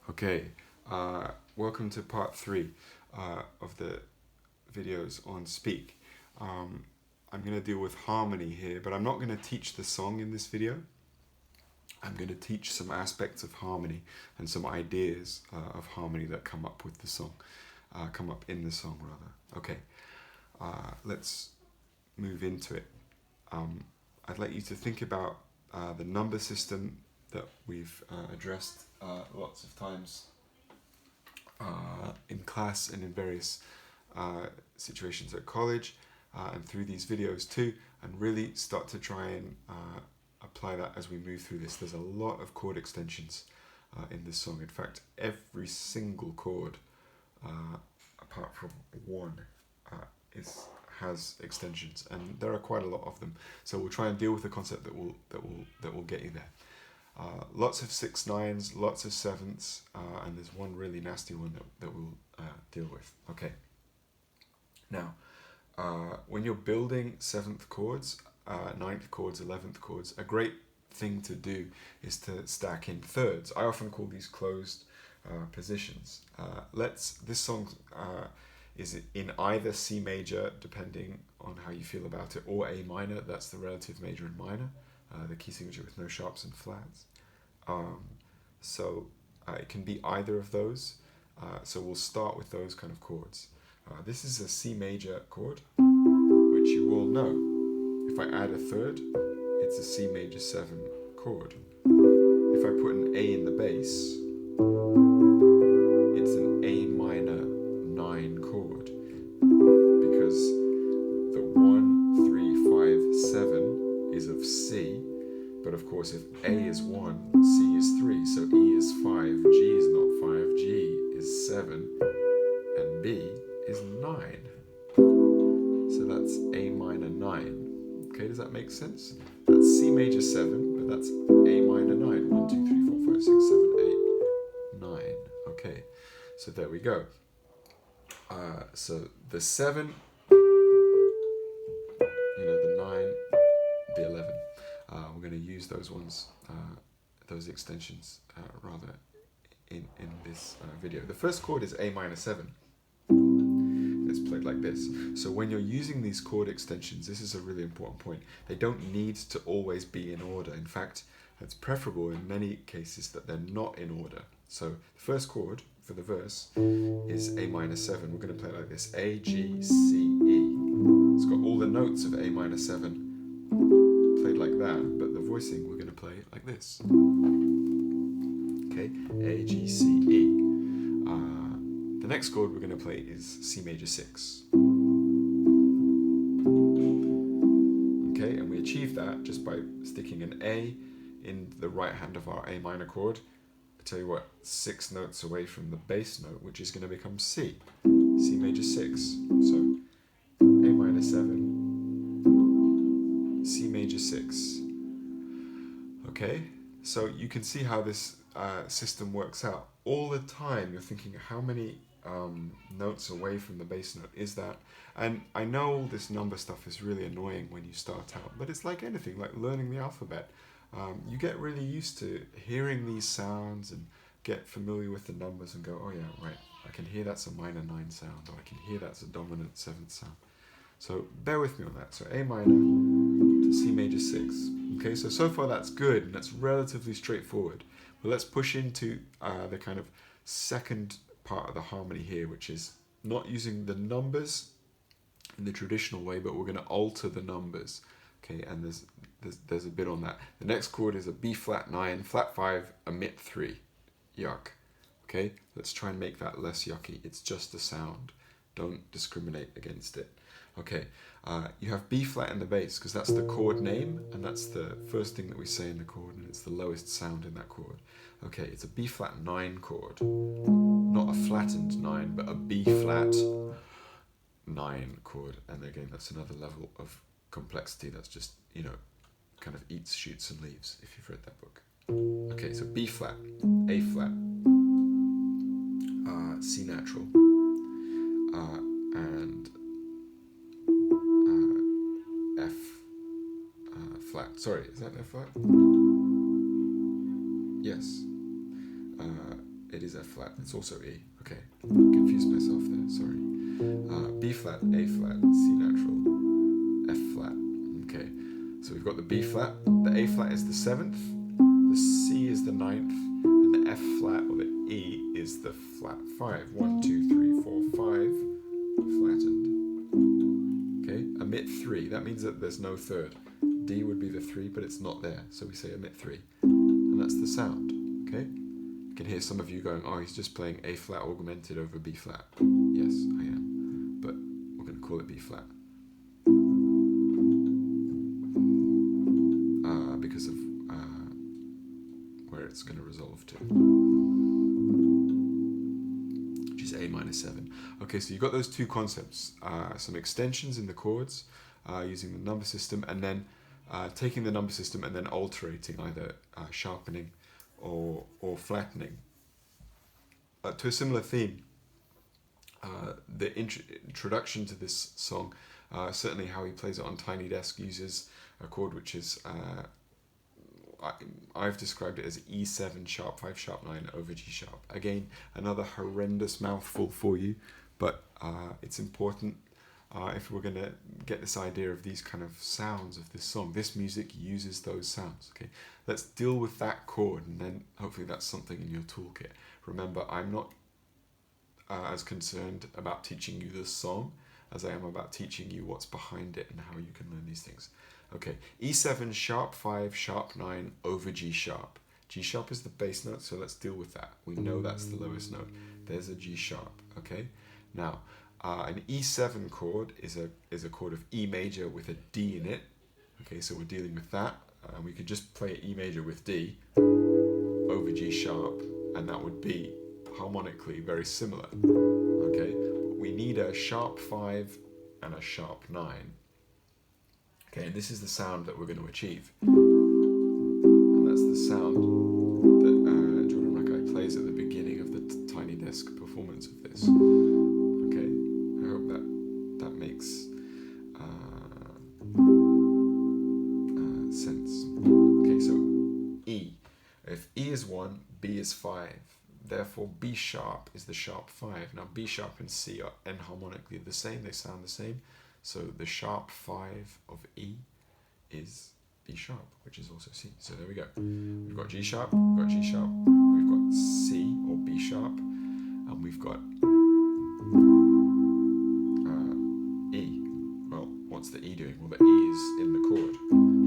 Okay, welcome to part 3 of the videos on speak. I'm going to deal with harmony here, but I'm not going to teach the song in this video. I'm going to teach some aspects of harmony and some ideas of harmony that come up with the song, come up in the song rather. Okay, let's move into it. I'd like you to think about the number system that we've addressed lots of times in class and in various situations at college and through these videos too, and really start to try and apply that as we move through this. There's a lot of chord extensions in this song. In fact, every single chord apart from one has extensions, and there are quite a lot of them. So we'll try and deal with the concept that will get you there. Lots of 6/9s, lots of 7ths, and there's one really nasty one that we'll deal with. Okay. Now, when you're building 7th chords, 9th chords, 11th chords, a great thing to do is to stack in thirds. I often call these closed positions. This song is in either C major, depending on how you feel about it, or A minor. That's the relative major and minor, the key signature with no sharps and flats. So it can be either of those. So we'll start with those kind of chords. This is a C major chord, which you all know. If I add a third, it's a C major 7 chord. If I put an A in the bass, it's an A minor 9 chord, because the 1, 3, 5, 7 is of C, but of course if A is 1, C is 3, so E is 5, G is not 5, G is 7, and B is 9. So that's A minor 9. Okay, does that make sense? That's C major 7, but that's A minor 9. 1, 2, 3, 4, 5, 6, 7, 8, 9. Okay, so there we go. So the 7, the 9, the 11. We're going to use those ones, those extensions, rather, in this video. The first chord is A minor 7. It's played like this. So when you're using these chord extensions, this is a really important point. They don't need to always be in order. In fact, it's preferable in many cases that they're not in order. So the first chord for the verse is A minor 7. We're going to play it like this: A, G, C, E. It's got all the notes of A minor 7 played like that, but the voicing we're going to play like this. Okay, A, G, C, E. The next chord we're going to play is C major 6. Okay, and we achieve that just by sticking an A in the right hand of our A minor chord. I tell you what, 6 notes away from the bass note, which is going to become C. C major 6. So A minor 7, C major 6. Okay, so you can see how this system works out. All the time you're thinking, how many notes away from the bass note is that? And I know all this number stuff is really annoying when you start out, but it's like anything, like learning the alphabet. You get really used to hearing these sounds and get familiar with the numbers and go, oh yeah, right, I can hear that's a minor 9 sound, or I can hear that's a dominant 7th sound. So bear with me on that. So A minor to C major 6. Okay, so far that's good, and that's relatively straightforward. But let's push into the kind of second part of the harmony here, which is not using the numbers in the traditional way, but we're going to alter the numbers. Okay, and there's a bit on that. The next chord is a B flat 9, flat 5, a mid 3. Yuck. Okay, let's try and make that less yucky. It's just a sound. Don't discriminate against it. Okay, you have B flat in the bass because that's the chord name, and that's the first thing that we say in the chord, and it's the lowest sound in that chord. Okay, it's a B flat 9 chord. Not a flattened 9, but a B flat 9 chord. And again, that's another level of complexity that's just, kind of eats, shoots, and leaves, if you've read that book. Okay, so B flat, A flat, C natural, and F flat. Sorry, is that F flat? Yes. It is F flat. It's also E. Okay, confused myself there. Sorry. B flat, A flat, C natural, F flat. Okay, so we've got the B flat. The A flat is the 7th. The C is the 9th, and the F flat or the E is the flat 5. 1, 2, 3, 4, 5. Flattened. Okay, omit 3. That means that there's no third. D would be the 3, but it's not there. So we say omit 3. And that's the sound. Okay? You can hear some of you going, oh, he's just playing A flat augmented over B flat. Yes, I am. But we're going to call it B flat. Because of where it's going to resolve to. Which is A minor 7. Okay, so you've got those two concepts. Some extensions in the chords using the number system, and then taking the number system and then alterating, either sharpening or flattening. To a similar theme, the introduction to this song, certainly how he plays it on Tiny Desk, uses a chord which is, I've described it as E7 sharp 5 sharp 9 over G sharp. Again, another horrendous mouthful for you, but it's important if we're going to get this idea of these kind of sounds of this song. This music uses those sounds. Okay, let's deal with that chord, and then hopefully that's something in your toolkit. Remember, I'm not as concerned about teaching you this song as I am about teaching you what's behind it and how you can learn these things. Okay, E7 sharp 5 sharp 9 over G sharp. G sharp is the bass note, so let's deal with that. We know that's the lowest note. There's a G sharp. Okay, now an E7 chord is a chord of E major with a D in it. Okay, so we're dealing with that. We could just play E major with D over G sharp, and that would be harmonically very similar. Okay, but we need a sharp 5 and a sharp 9. Okay, and this is the sound that we're going to achieve. And that's the sound that Jordan Rakei plays at the beginning of the Tiny Desk performance of this. Okay, I hope that makes sense. Okay, so E. If E is 1, B is 5. Therefore, B sharp is the sharp 5. Now, B sharp and C are enharmonically the same. They sound the same. So the sharp 5 of E is B sharp, which is also C. So there we go. We've got G sharp, we've got G sharp, we've got C or B sharp, and we've got E. Well, what's the E doing? Well, the E is in the chord.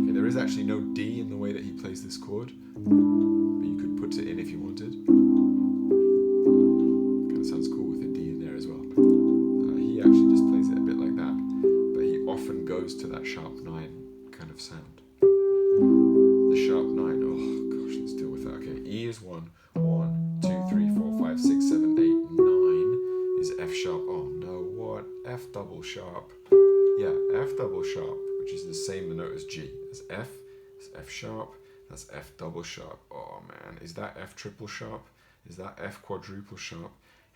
Okay, there is actually no D in the way that he plays this chord, but you could put it in if you wanted. Kind of sounds cool with a D in there as well. He actually just plays it a bit like that, but he often goes to that sharp 9 kind of sound. The sharp 9, oh gosh, let's deal with that. Okay, E is 1, 1, 2, 3, 4, 5, 6, 7, 8, 9 is F sharp. Oh no, what? F double sharp. Yeah, F double sharp, which is the same note as G. That's F, it's F sharp, that's F double sharp. Oh man, is that F triple sharp? Is that F quadruple sharp?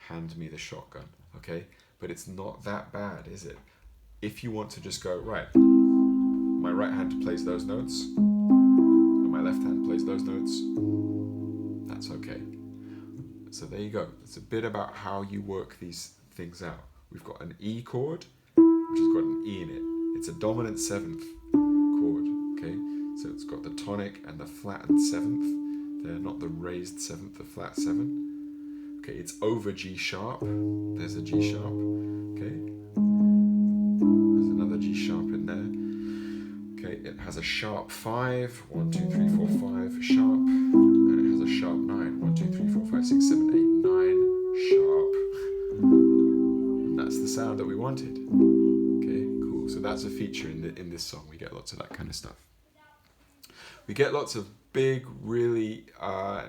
Hand me the shotgun, okay? But it's not that bad, is it? If you want to just go, right, my right hand plays those notes, and my left hand plays those notes, that's okay. So there you go. It's a bit about how you work these things out. We've got an E chord, which has got an E in it. It's a dominant 7th chord, okay? So it's got the tonic and the flattened 7th. They're not the raised 7th, the flat 7. Okay, it's over G sharp. There's a G sharp, okay? There's another G sharp in there. Okay, it has a sharp 5, 1, 2, 3, 4, 5, sharp, and it has a sharp 9, 1, 2, 3, 4, 5, 6, 7, 8, 9, sharp. And that's the sound that we wanted. Okay, cool. So that's a feature in this song. We get lots of that kind of stuff. We get lots of big, really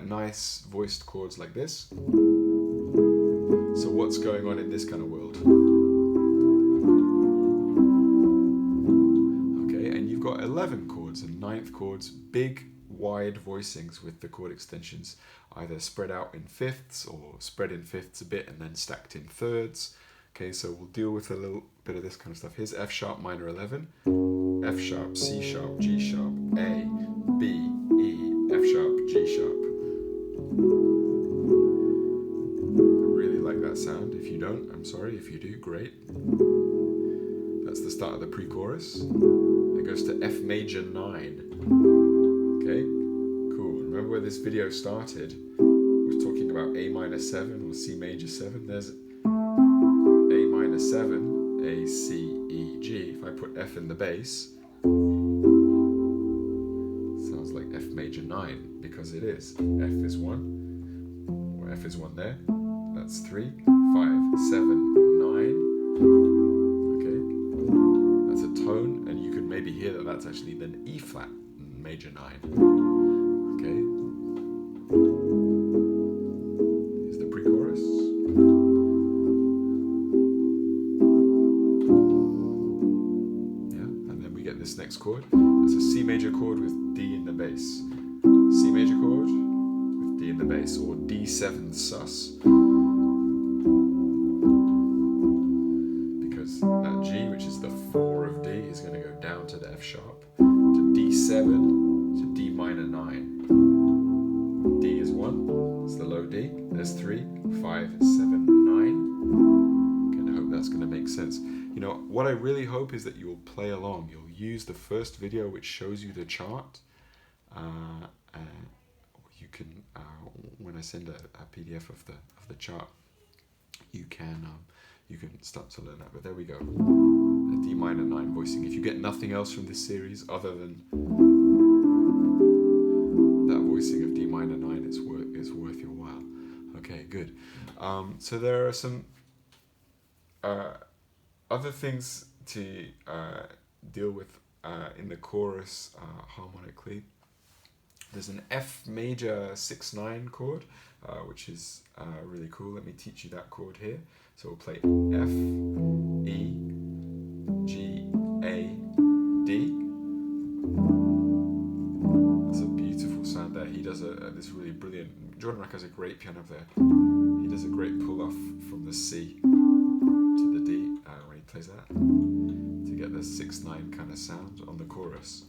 nice voiced chords like this. So what's going on in this kind of world? Okay, and you've got 11 chords and 9th chords, big, wide voicings with the chord extensions either spread out in fifths or spread in fifths a bit and then stacked in thirds. Okay, so we'll deal with a little bit of this kind of stuff. Here's F sharp minor 11, F sharp, C sharp, G sharp, A, B, E, F sharp, G sharp. you don't, I'm sorry. If you do, great. That's the start of the pre-chorus. It goes to F major 9. Okay, cool. Remember where this video started? It was talking about A minor 7 or C major 7. There's A minor 7, A, C, E, G. If I put F in the bass, sounds like F major 9, because it is. F is 1, or F is 1 there. That's 3, 5, 7, 9. Okay, that's a tone, and you can maybe hear that that's actually then E flat major 9. Okay, here's the pre-chorus. Yeah, and then we get this next chord. It's a C major chord with D in the bass. C major chord with D in the bass, or D7 sus. Because that G, which is the 4 of D, is going to go down to the F sharp, to D7, to D minor 9. D is 1, it's the low D. There's 3, 5, 7, 9. Okay, I hope that's going to make sense. You know, what I really hope is that you'll play along. You'll use the first video which shows you the chart. You can, when I send a PDF of the chart, you can start to learn that. But there we go, a D minor 9 voicing. If you get nothing else from this series other than that voicing of D minor 9, it's worth your while. Okay, good. So there are some other things to deal with in the chorus harmonically. There's an F major 6/9 chord, which is really cool. Let me teach you that chord here. So we'll play F, E, G, A, D. That's a beautiful sound there. He does this really brilliant. Jordan Rakei has a great piano there. He does a great pull off from the C to the D when he plays that, to get the 6/9 kind of sound on the chorus.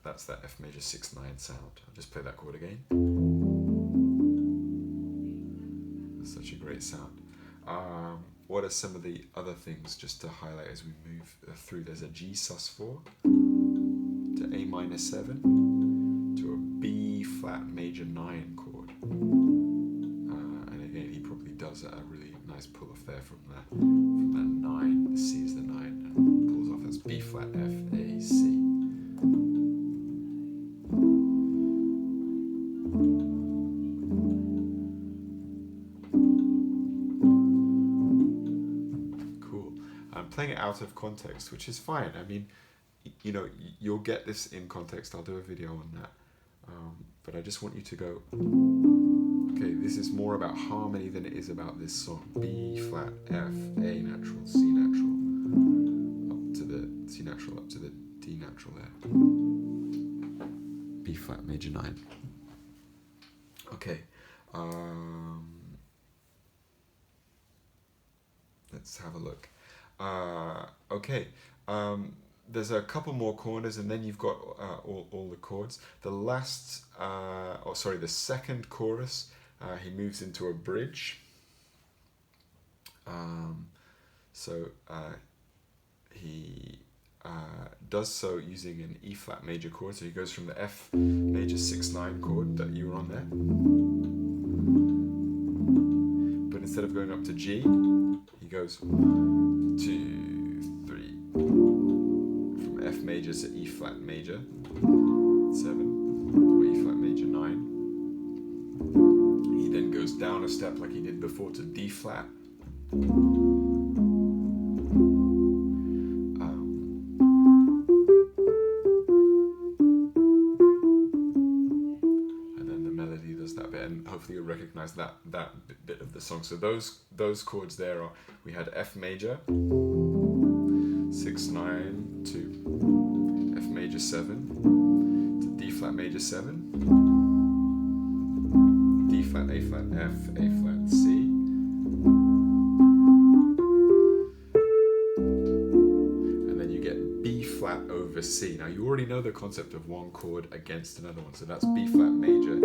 That's that F major 6/9 sound. I'll just play that chord again. That's such a great sound. What are some of the other things just to highlight as we move through? There's a G sus4 to A minor 7 to a B flat major 9 chord. And again, he probably does a really nice pull off there from that 9. The C is the 9 and pulls off as B flat F A C. Playing it out of context, which is fine. I mean, you know, you'll get this in context. I'll do a video on that. But I just want you to go, okay, this is more about harmony than it is about this song. B flat, F, A natural, C natural, up to the C natural, up to the D natural there. B flat major 9. Okay. Let's have a look. Okay, there's a couple more corners, and then you've got all the chords. The last, the second chorus, he moves into a bridge. He does so using an E flat major chord. So he goes from the F major 6/9 chord that you were on there, but instead of going up to G, he goes 2, 3, from F major to E flat major 7, or E flat major 9. He then goes down a step like he did before to D flat. And then the melody does that bit, and hopefully you'll recognize that bit of the song. So those chords there are, we had F major 6/9 to F major 7 to D flat major 7, D flat, A flat, F, A flat, C, over C. Now you already know the concept of one chord against another one, so that's B flat major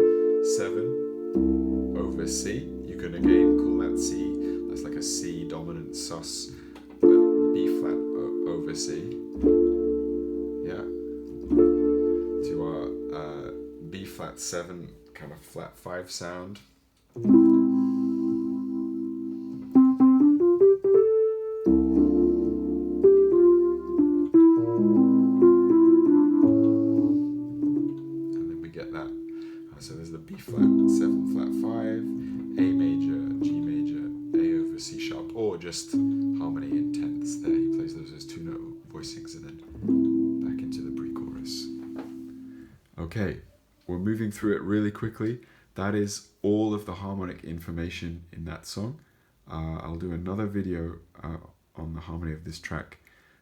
7 over C. You can again call that C, that's like a C dominant sus, but B flat over C. Yeah. To our B flat 7 kind of flat 5 sound. So there's the B flat 7 flat 5, A major, G major, A over C sharp, or just harmony in tenths there. He plays those as 2-note voicings and then back into the pre-chorus. Okay, we're moving through it really quickly. That is all of the harmonic information in that song. I'll do another video on the harmony of this track,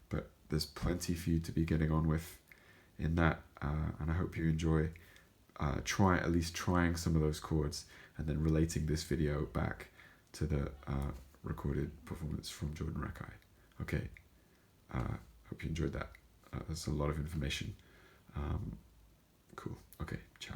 but there's plenty for you to be getting on with in that, and I hope you enjoy at least trying some of those chords and then relating this video back to the recorded performance from Jordan Rakei. Okay, hope you enjoyed that. That's a lot of information. Cool. Okay, ciao.